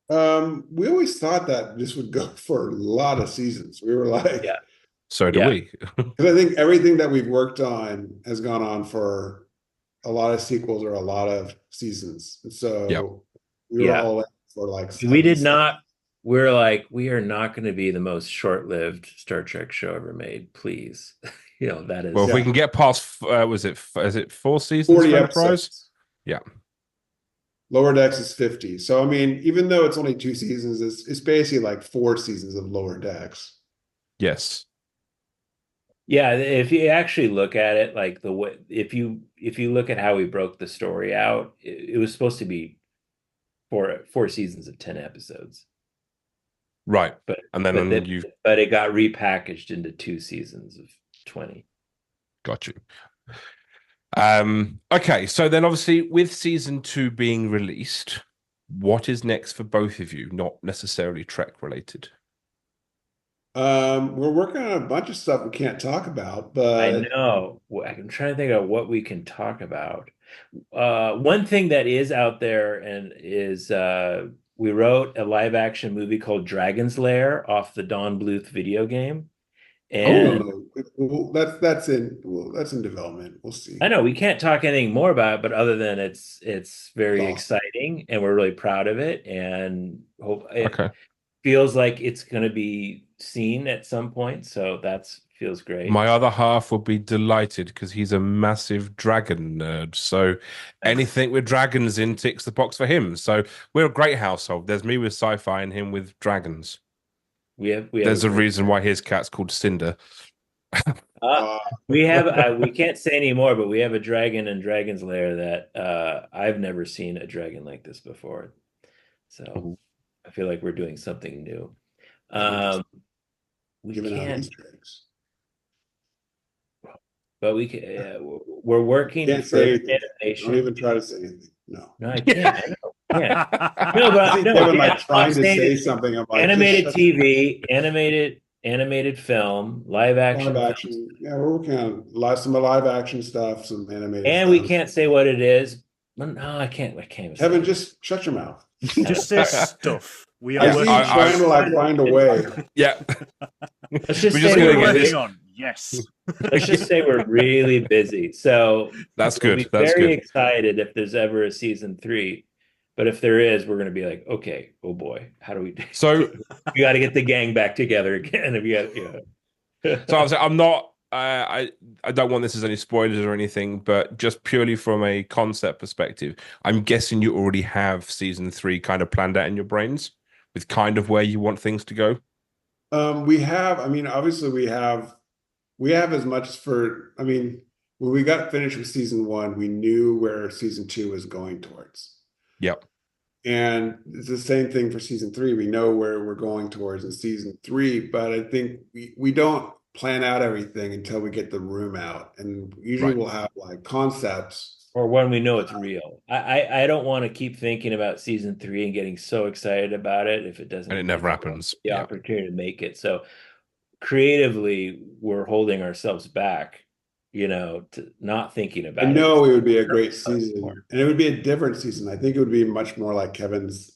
We always thought that this would go for a lot of seasons. We were like, Yeah. So do Yeah. we. because I think everything that we've worked on has gone on for a lot of sequels or a lot of seasons. And Yeah. so we were all in for like We did 7 not. We're like, we are not going to be the most short-lived Star Trek show ever made. Please, that Well, is. if we Yeah. can get past, is it 4 seasons 40 for Enterprise? episodes. Yeah. Lower Decks is 50. So I mean, even though it's only 2 seasons, it's basically like 4 seasons of Lower Decks. Yes. Yeah, if you actually look at it, like the way, if you look at how we broke the story out, it was supposed to be four seasons of 10 episodes, Right. but And then but it got repackaged into 2 seasons of 20. got you. Okay, so then obviously with season 2 being released, what is next for both of you? Not necessarily Trek related. We're working on a bunch of stuff we can't talk about, but I know. I'm trying to think of what we can talk about. One thing that is out there and is we wrote a live action movie called Dragon's Lair off the Don Bluth video game. And that's in development. We'll see. I know we can't talk anything more about it, but other than it's very Awesome. exciting and we're really proud of it and hope it Okay. feels like it's going to be seen at some point. So feels great. My other half will be delighted because he's a massive dragon nerd. So anything with dragons in ticks the box for him. So we're a great household. There's me with sci-fi and him with dragons. There's a reason why his cat's called Cinder. We have we can't say anymore, but we have a dragon in Dragon's Lair that I've never seen a dragon like this before. So I feel like we're doing something new. We Giving out can't, Easter eggs. but we can. We're working Can't for say anything. animation. Don't even try to say anything. No. No, I can't. I know. Yeah. No, but See, Kevin, like trying to say something. I'm like, animated TV, animated film, live action. Live action. Yeah, we're working on some live action stuff, some animated And stuff. we can't say what it is. No, I can't. I can't. Kevin, just shut your mouth. Just say stuff. We I are see you working trying to like find a way. Yeah. Let's just We're say just we're gonna get this- working on. Yes. Let's just say we're really busy. So That's we'll good. be That's very good. excited if there's ever a season 3. But if there is, we're going to be like, okay, oh boy, how do we do? So We got to get the gang back together again. We got, So I'm not. I don't want this as any spoilers or anything, but just purely from a concept perspective, I'm guessing you already have season 3 kind of planned out in your brains with kind of where you want things to go. We have. I mean, obviously, we have as much as for. I mean, when we got finished with season 1, we knew where season 2 was going towards. Yep. And it's the same thing for season 3. We know where we're going towards in season 3, but I think we don't plan out everything until we get the room out. And usually we'll have like concepts. or when we know it's real. I don't want to keep thinking about season 3 and getting so excited about it if it doesn't. And it never happens. The opportunity to make it. So creatively, we're holding ourselves back, to not thinking about it. I know it would be a great season, and it would be a different season. I think it would be much more like Kevin's,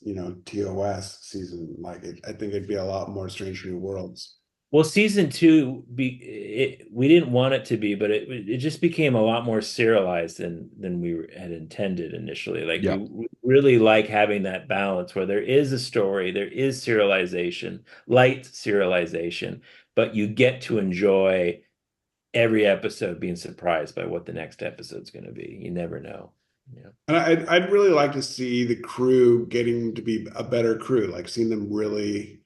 TOS season. I think it'd be a lot more Strange New Worlds. Well, season 2, we didn't want it to be, but it just became a lot more serialized than we had intended initially. Like we really like having that balance where there is a story, there is serialization, light serialization, but you get to enjoy every episode being surprised by what the next episode's going to be. You never know. Yeah. And I'd really like to see the crew getting to be a better crew, like seeing them really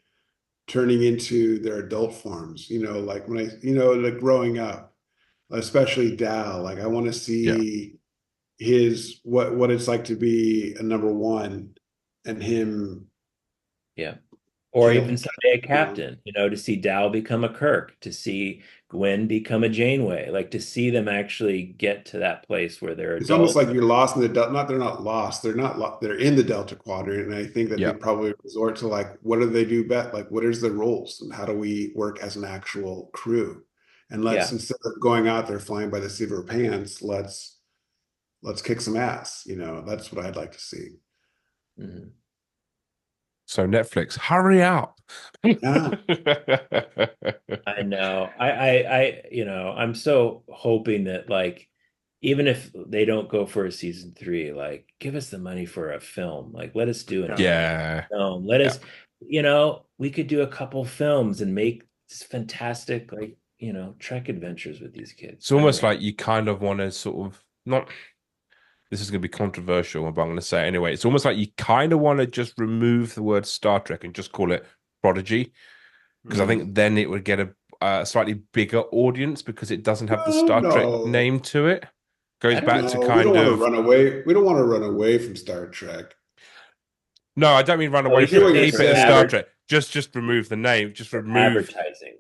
turning into their adult forms, like when like growing up, especially Dal, like I want to see his, what it's like to be a number 1 and him. Yeah. Or even someday a captain, to see Dal become a Kirk, to see Gwen become a Janeway, like to see them actually get to that place where they're It's adults. almost like you're lost in the Delta. They're not lost. They're in the Delta Quadrant. And I think that they probably resort to like, what do they do best? Like, what is the roles and how do we work as an actual crew? And instead of going out there flying by the seat of our pants, let's let's kick some ass. That's what I'd like to see. Mhm. So Netflix, hurry up. Yeah. I know. I'm so hoping that like, even if they don't go for a season 3, like give us the money for a film. Like let us do an Yeah. animated Yeah. film. Let Yeah. us, we could do a couple films and make this fantastic, like, Trek adventures with these kids. It's almost like you kind of want to sort of not, this is going to be controversial, but I'm going to say it anyway. It's almost like you kind of want to just remove the word Star Trek and just call it Prodigy, because I think then it would get a slightly bigger audience because it doesn't have the Oh, Star Trek no. name to it. Goes back to No, we don't kind want to of, run away. We don't want to run away from Star Trek. no, I don't mean run Oh, away you from see it. what you're Keep it as saying. Star Trek. Just remove the name. Just for remove, advertising.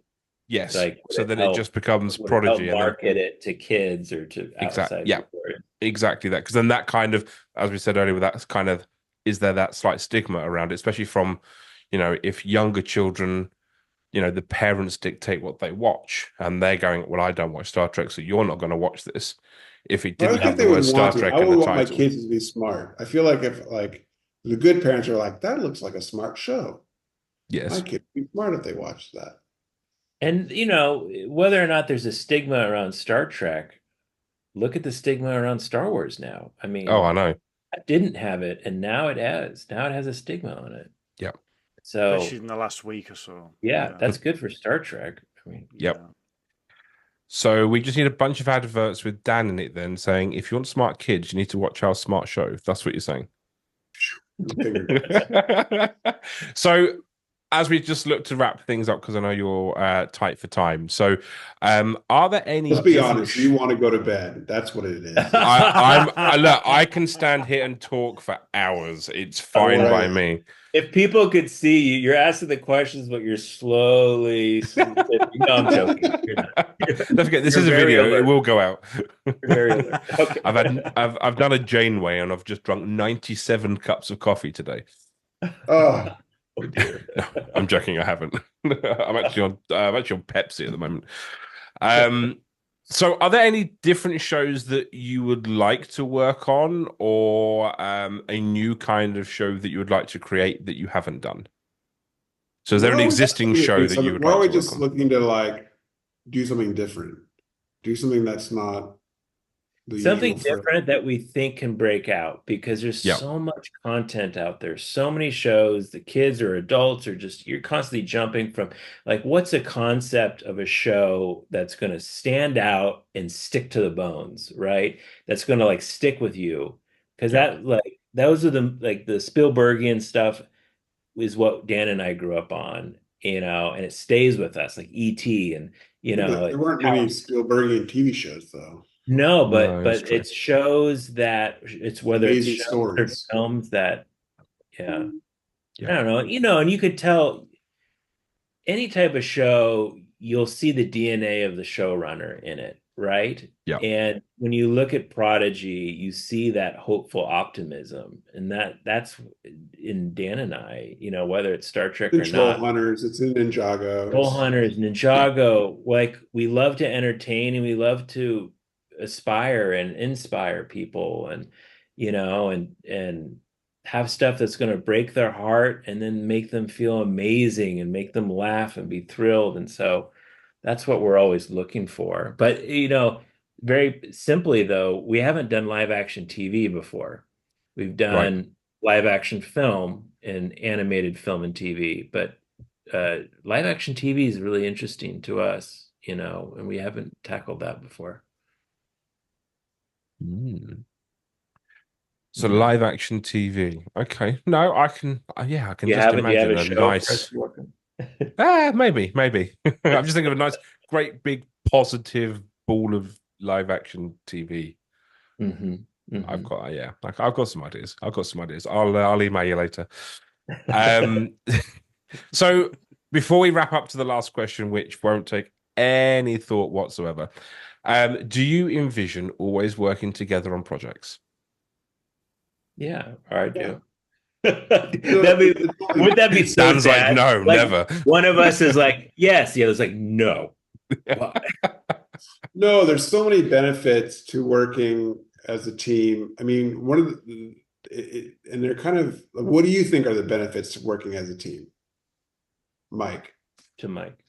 yes. Like So then it just becomes would it help Prodigy, and then market it to kids or to outside yeah, people? exactly that. Because then that kind of, as we said earlier, that's kind of, is there that slight stigma around it, especially from, if younger children, the parents dictate what they watch, and they're going, well, I don't watch Star Trek, so you're not going to watch this. If it But I didn't have think the they word would Star want to. I Trek in the would want my title, kids to be smart. I feel like if the good parents are like, that looks like a smart show. My yes, kid would be smart if they watched that. And whether or not there's a stigma around Star Trek, look at the stigma around Star Wars now. I oh, I mean, know, I didn't have it, and now it has. Now it has a stigma on it. yep, So Especially in the last week or so. yeah, Yeah. that's good for Star Trek. I mean, yep. Yeah. So we just need a bunch of adverts with Dan in it, then saying, if you want smart kids, you need to watch our smart show. That's what you're saying. So as we just look to wrap things up, because I know you're tight for time. So are there any Let's be honest. You want to go to bed. That's what it is. look, I can stand here and talk for hours. It's fine by me. if people could see you, you're asking the questions, but you're slowly. No, I'm joking. You're not. Don't forget, this You're is a very video. alert. It will go out. You're very alert. Okay. I've done a Janeway, and I've just drunk 97 cups of coffee today. Oh, Oh dear. No, I'm joking. I haven't. I'm actually on Pepsi at the moment. So are there any different shows that you would like to work on, or a new kind of show that you would like to create that you haven't done? So is there an existing show that you would why are like we to work just on? looking to do something different? Do something that's not the Something usual different that we think can break out, because there's Yeah. so much content out there, so many shows, the kids or adults are just, you're constantly jumping from like, what's a concept of a show that's going to stand out and stick to the bones, right? That's going to like stick with you. Because Yeah. those are the Spielbergian stuff is what Dan and I grew up on, and it stays with us, like E.T. and, There weren't many Spielbergian TV shows, though. no, No, but it's true. it shows that it's whether Amazing it's shows or stories. films that, yeah, Yeah. I don't know, and you could tell any type of show, you'll see the DNA of the showrunner in it, right? Yeah. And when you look at Prodigy, you see that hopeful optimism, and that's in Dan and I, whether it's Star Trek or Control not. Hunters. It's in Ninjago. Troll Hunters, Ninjago, like we love to entertain and we love to aspire and inspire people, and and have stuff that's going to break their heart and then make them feel amazing and make them laugh and be thrilled. And so that's what we're always looking for. But very simply though, we haven't done live action TV before. We've done live action film and animated film and TV, but live action TV is really interesting to us, and we haven't tackled that before. So live action TV. Okay. No, I can just imagine a nice maybe. I'm just thinking of a nice, great big positive ball of live action TV. I've got some ideas. I'll email you later. So before we wrap up to the last question, which won't take any thought whatsoever, do you envision always working together on projects? Yeah, I do. Would Would that be so Dan's sad? like, no, never. One of us is like, yes. The other's like, no. No, there's so many benefits to working as a team. I mean, one of and they're kind of. What do you think are the benefits to working as a team, Mike? To Mike,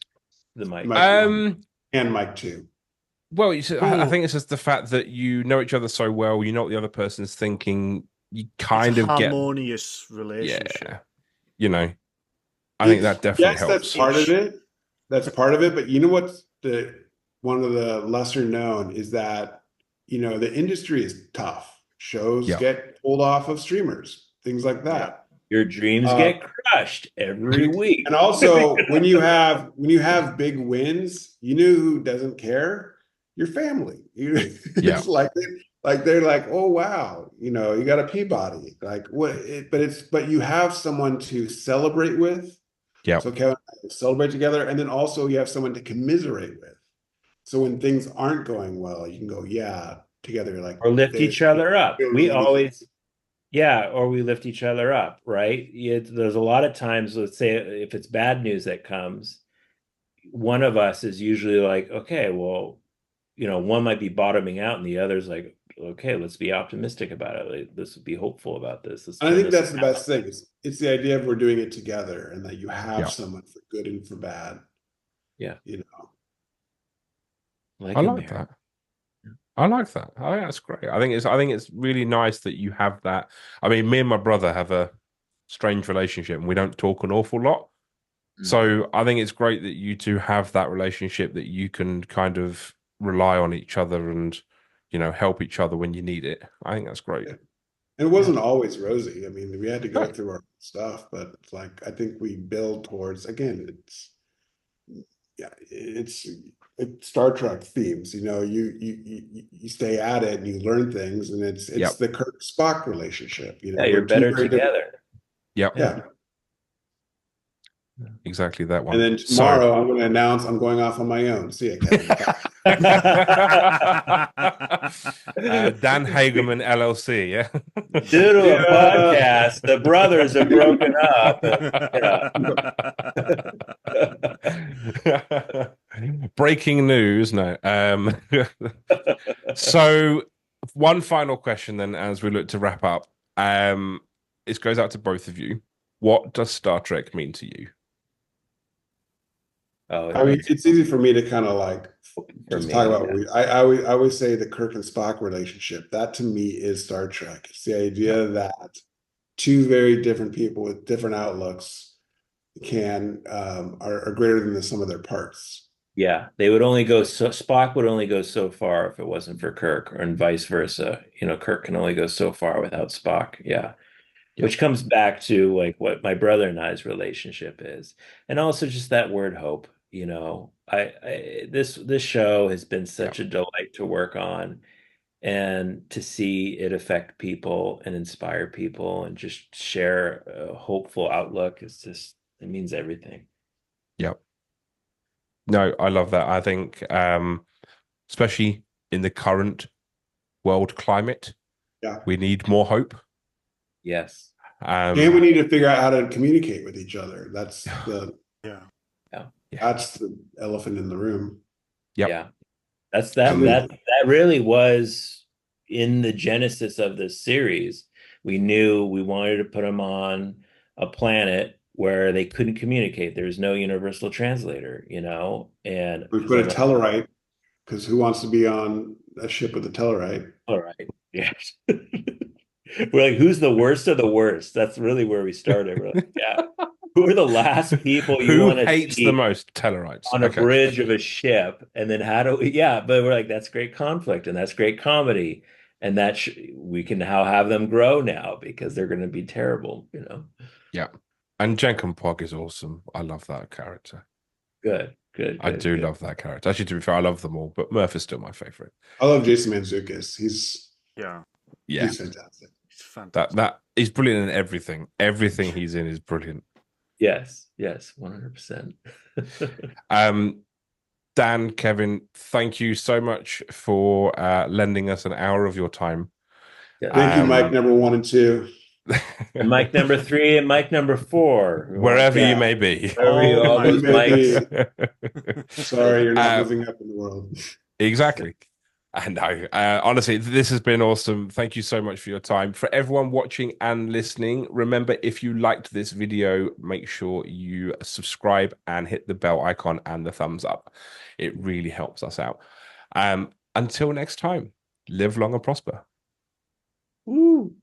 the Mike. And Mike too. Well, I think it's just the fact that you know each other so well. You know what the other person's thinking. You kind of get harmonious relationship. Yeah, you know, I think that definitely helps. That's part of it. That's part of it. But you know what's one of the lesser known is that, you know, the industry is tough. Shows get pulled off of streamers, things like that. Your dreams get crushed every week. And also, when you have big wins, you know who doesn't care? Your family. It's like they're like, oh wow, you know, you got a Peabody. Like what? But you have someone to celebrate with. Yeah. So Kevin and I celebrate together, and then also you have someone to commiserate with. So when things aren't going well, you can go, together, like, or lift each other up. We always, or we lift each other up, right? There's a lot of times, let's say if it's bad news that comes, one of us is usually like, okay, well, you know, one might be bottoming out and the other's like, okay, let's be optimistic about it. Like, let's be hopeful about this. I think that's the best thing. It's the idea of we're doing it together and that you have someone for good and for bad. Yeah. You know. I like that. I like that. I think that's great. I think it's really nice that you have that. I mean, me and my brother have a strange relationship and we don't talk an awful lot. So I think it's great that you two have that relationship that you can kind of rely on each other and, you know, help each other when you need it. I think that's great. And it wasn't always rosy. I mean, we had to go through our stuff, but it's like, I think we build towards, again, it's Star Trek themes, you know, you stay at it and you learn things, and it's the Kirk Spock relationship, you know. You're better together. Yeah. Exactly that one. And then tomorrow I'm going to announce I'm going off on my own. See you, Kevin. Dan Hageman LLC, yeah. Due to a podcast, the brothers are broken up. Breaking news, no. So one final question then, as we look to wrap up. This goes out to both of you. What does Star Trek mean to you? I mean, it's easy for me to kind of like just talk about. I always say the Kirk and Spock relationship. That to me is Star Trek. It's the idea that two very different people with different outlooks are greater than the sum of their parts. Yeah, they would only go Spock would only go so far if it wasn't for Kirk, and vice versa. You know, Kirk can only go so far without Spock. Yeah. Which comes back to like what my brother and I's relationship is, and also just that word hope. You know, this show has been such a delight to work on, and to see it affect people and inspire people and just share a hopeful outlook it means everything. Yep. No, I love that. I think, especially in the current world climate, we need more hope. Yes. And we need to figure out how to communicate with each other. That's that's the elephant in the room. Yeah. That really was in the genesis of this series. We knew we wanted to put them on a planet where they couldn't communicate. There's no universal translator, you know, and we put a Tellarite, because who wants to be on a ship with a Tellarite? All right. Yes. We're like, who's the worst of the worst? That's really where we started. We're like, who are the last people you want to hates the most? Tellarites on a bridge of a ship, and then how do we? Yeah, but we're like, that's great conflict and that's great comedy, and that we can now have them grow now because they're going to be terrible, you know. Yeah, and Jenkinpog is awesome. I love that character. Good. I do love that character. Actually, to be fair, I love them all, but Murph is still my favorite. I love Jason Mantzoukas. He's fantastic. He's fantastic. That he's brilliant in everything. Everything he's in is brilliant. Yes, 100%. Dan, Kevin, thank you so much for lending us an hour of your time. Yeah. Thank you, Mike number 1 and 2. And Mike number 3 and Mike number 4. Wherever you may be. Sorry, you're not moving up in the world. Exactly. I know. Honestly, this has been awesome. Thank you so much for your time. For everyone watching and listening, remember, if you liked this video, make sure you subscribe and hit the bell icon and the thumbs up. It really helps us out. Until next time, live long and prosper. Woo.